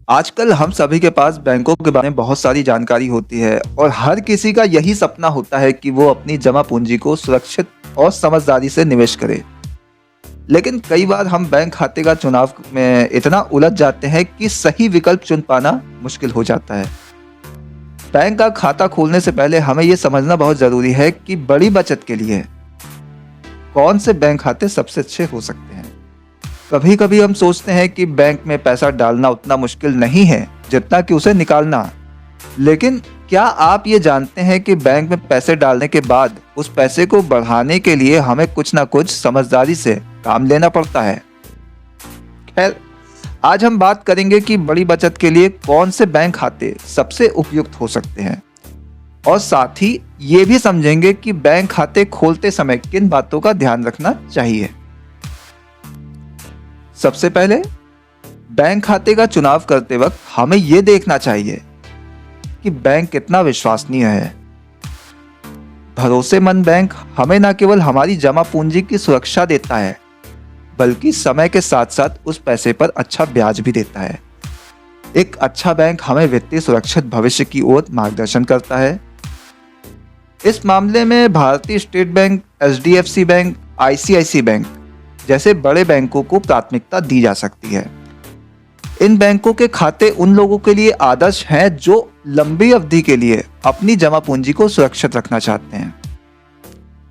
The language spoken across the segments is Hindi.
आजकल हम सभी के पास बैंकों के बारे में बहुत सारी जानकारी होती है और हर किसी का यही सपना होता है कि वो अपनी जमा पूंजी को सुरक्षित और समझदारी से निवेश करे। लेकिन कई बार हम बैंक खाते का चुनाव में इतना उलझ जाते हैं कि सही विकल्प चुन पाना मुश्किल हो जाता है। बैंक का खाता खोलने से पहले हमें ये समझना बहुत जरूरी है कि बड़ी बचत के लिए कौन से बैंक खाते सबसे अच्छे हो सकते हैं। कभी कभी हम सोचते हैं कि बैंक में पैसा डालना उतना मुश्किल नहीं है जितना कि उसे निकालना। लेकिन क्या आप ये जानते हैं कि बैंक में पैसे डालने के बाद उस पैसे को बढ़ाने के लिए हमें कुछ ना कुछ समझदारी से काम लेना पड़ता है। खैर, आज हम बात करेंगे कि बड़ी बचत के लिए कौन से बैंक खाते सबसे उपयुक्त हो सकते हैं और साथ ही ये भी समझेंगे कि बैंक खाते खोलते समय किन बातों का ध्यान रखना चाहिए। सबसे पहले, बैंक खाते का चुनाव करते वक्त हमें यह देखना चाहिए कि बैंक कितना विश्वसनीय है। भरोसेमंद बैंक हमें न केवल हमारी जमा पूंजी की सुरक्षा देता है बल्कि समय के साथ साथ उस पैसे पर अच्छा ब्याज भी देता है। एक अच्छा बैंक हमें वित्तीय सुरक्षित भविष्य की ओर मार्गदर्शन करता है। इस मामले में भारतीय State Bank, HDFC Bank, ICICI Bank जैसे बड़े बैंकों को प्राथमिकता दी जा सकती है। इन बैंकों के खाते उन लोगों के लिए आदर्श हैं जो लंबी अवधि के लिए अपनी जमा पूंजी को सुरक्षित रखना चाहते हैं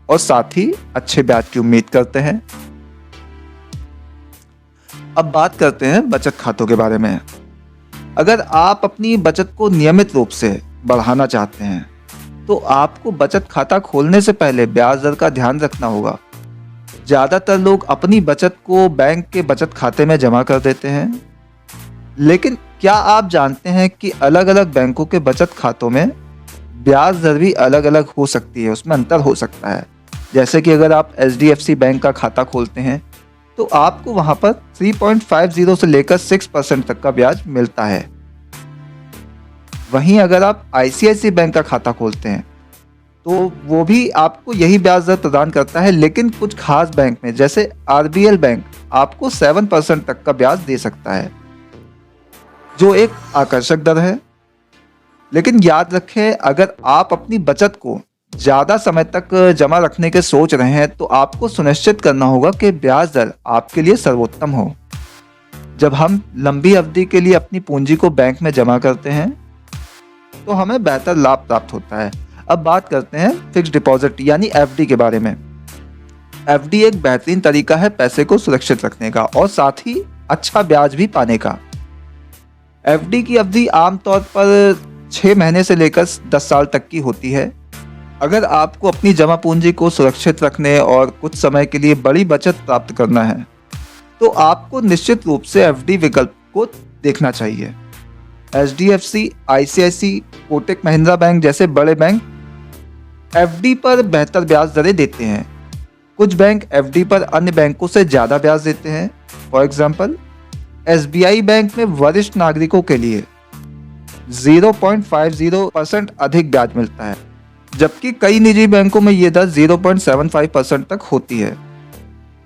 और साथ ही अच्छे ब्याज की उम्मीद करते हैं। अब बात करते हैं बचत खातों के बारे में। अगर आप अपनी बचत को नियमित रूप से बढ़ाना चाहते हैं तो आपको बचत खाता खोलने से पहले ब्याज दर का ध्यान रखना होगा। ज़्यादातर लोग अपनी बचत को बैंक के बचत खाते में जमा कर देते हैं, लेकिन क्या आप जानते हैं कि अलग अलग बैंकों के बचत खातों में ब्याज दर भी अलग अलग हो सकती है, उसमें अंतर हो सकता है। जैसे कि अगर आप एचडीएफसी बैंक का खाता खोलते हैं तो आपको वहां पर 3.50 से लेकर 6% तक का ब्याज मिलता है। वहीं अगर आप आईसीआईसी बैंक का खाता खोलते हैं तो वो भी आपको यही ब्याज दर प्रदान करता है, लेकिन कुछ खास बैंक में जैसे आरबीएल बैंक आपको 7% तक का ब्याज दे सकता है, जो एक आकर्षक दर है। लेकिन याद रखें, अगर आप अपनी बचत को ज़्यादा समय तक जमा रखने के सोच रहे हैं तो आपको सुनिश्चित करना होगा कि ब्याज दर आपके लिए सर्वोत्तम हो। जब हम लंबी अवधि के लिए अपनी पूंजी को बैंक में जमा करते हैं तो हमें बेहतर लाभ प्राप्त होता है। अब बात करते हैं फिक्स्ड डिपॉजिट यानी एफडी के बारे में। एफडी एक बेहतरीन तरीका है पैसे को सुरक्षित रखने का और साथ ही अच्छा ब्याज भी पाने का। एफडी की अवधि आमतौर पर 6 महीने से लेकर 10 साल तक की होती है। अगर आपको अपनी जमा पूंजी को सुरक्षित रखने और कुछ समय के लिए बड़ी बचत प्राप्त करना है तो आपको निश्चित रूप से एफडी विकल्प को देखना चाहिए। HDFC, ICICI, Kotak Mahindra Bank जैसे बड़े बैंक एफडी पर बेहतर ब्याज दरें देते हैं। कुछ बैंक एफडी पर अन्य बैंकों से ज़्यादा ब्याज देते हैं। फॉर एग्जाम्पल, एसबीआई बैंक में वरिष्ठ नागरिकों के लिए 0.50% अधिक ब्याज मिलता है, जबकि कई निजी बैंकों में ये दर 0.75% तक होती है।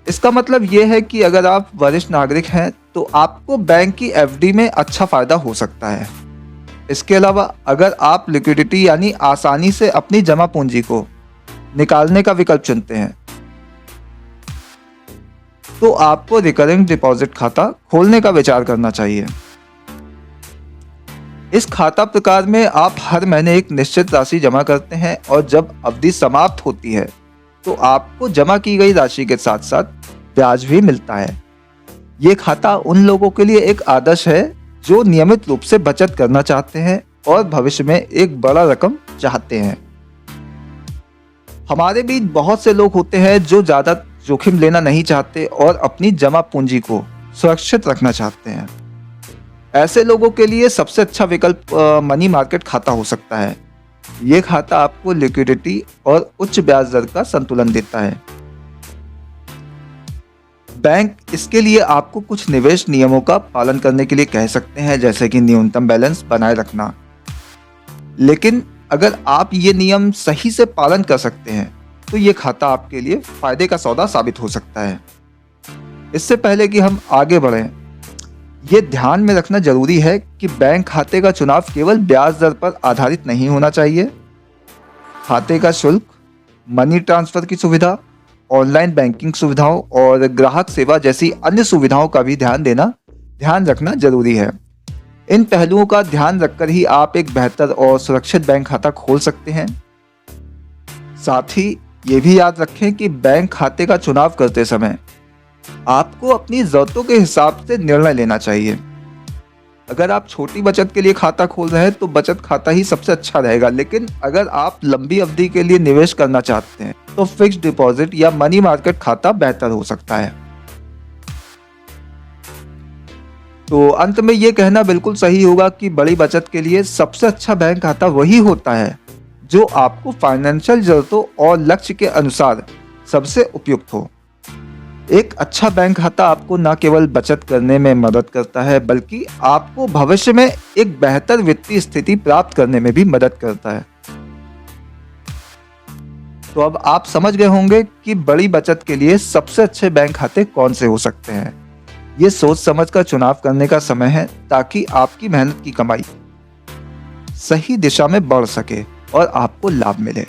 इसका मतलब ये है कि अगर आप वरिष्ठ नागरिक हैं तो आपको बैंक की एफडी में अच्छा फायदा हो सकता है। इसके अलावा अगर आप लिक्विडिटी यानी आसानी से अपनी जमा पूंजी को निकालने का विकल्प चुनते हैं तो आपको रिकरिंग डिपॉजिट खाता खोलने का विचार करना चाहिए। इस खाता प्रकार में आप हर महीने एक निश्चित राशि जमा करते हैं और जब अवधि समाप्त होती है तो आपको जमा की गई राशि के साथ साथ ब्याज भी मिलता है। ये खाता उन लोगों के लिए एक आदर्श है जो नियमित रूप से बचत करना चाहते हैं और भविष्य में एक बड़ा रकम चाहते हैं। हमारे बीच बहुत से लोग होते हैं जो ज़्यादा जोखिम लेना नहीं चाहते और अपनी जमा पूंजी को सुरक्षित रखना चाहते हैं। ऐसे लोगों के लिए सबसे अच्छा विकल्प मनी मार्केट खाता हो सकता है। ये खाता आपको लिक्विडिटी और उच्च ब्याज दर का संतुलन देता है। बैंक इसके लिए आपको कुछ निवेश नियमों का पालन करने के लिए कह सकते हैं, जैसे कि न्यूनतम बैलेंस बनाए रखना। लेकिन अगर आप ये नियम सही से पालन कर सकते हैं तो ये खाता आपके लिए फायदे का सौदा साबित हो सकता है। इससे पहले कि हम आगे बढ़ें, ये ध्यान में रखना जरूरी है कि बैंक खाते का चुनाव केवल ब्याज दर पर आधारित नहीं होना चाहिए। खाते का शुल्क, मनी ट्रांसफर की सुविधा, ऑनलाइन बैंकिंग सुविधाओं और ग्राहक सेवा जैसी अन्य सुविधाओं का भी ध्यान रखना जरूरी है। इन पहलुओं का ध्यान रखकर ही आप एक बेहतर और सुरक्षित बैंक खाता खोल सकते हैं। साथ ही ये भी याद रखें कि बैंक खाते का चुनाव करते समय आपको अपनी जरूरतों के हिसाब से निर्णय लेना चाहिए। अगर आप छोटी बचत के लिए खाता खोल रहे हैं तो बचत खाता ही सबसे अच्छा रहेगा, लेकिन अगर आप लंबी अवधि के लिए निवेश करना चाहते हैं तो फिक्स्ड डिपॉजिट या मनी मार्केट खाता बेहतर हो सकता है। तो अंत में ये कहना बिल्कुल सही होगा कि बड़ी बचत के लिए सबसे अच्छा बैंक खाता वही होता है जो आपको फाइनेंशियल जरूरतों और लक्ष्य के अनुसार सबसे उपयुक्त हो। एक अच्छा बैंक खाता आपको न केवल बचत करने में मदद करता है, बल्कि आपको भविष्य में एक बेहतर वित्तीय स्थिति प्राप्त करने में भी मदद करता है। तो अब आप समझ गए होंगे कि बड़ी बचत के लिए सबसे अच्छे बैंक खाते कौन से हो सकते हैं। ये सोच समझ कर चुनाव करने का समय है, ताकि आपकी मेहनत की कमाई सही दिशा में बढ़ सके और आपको लाभ मिले।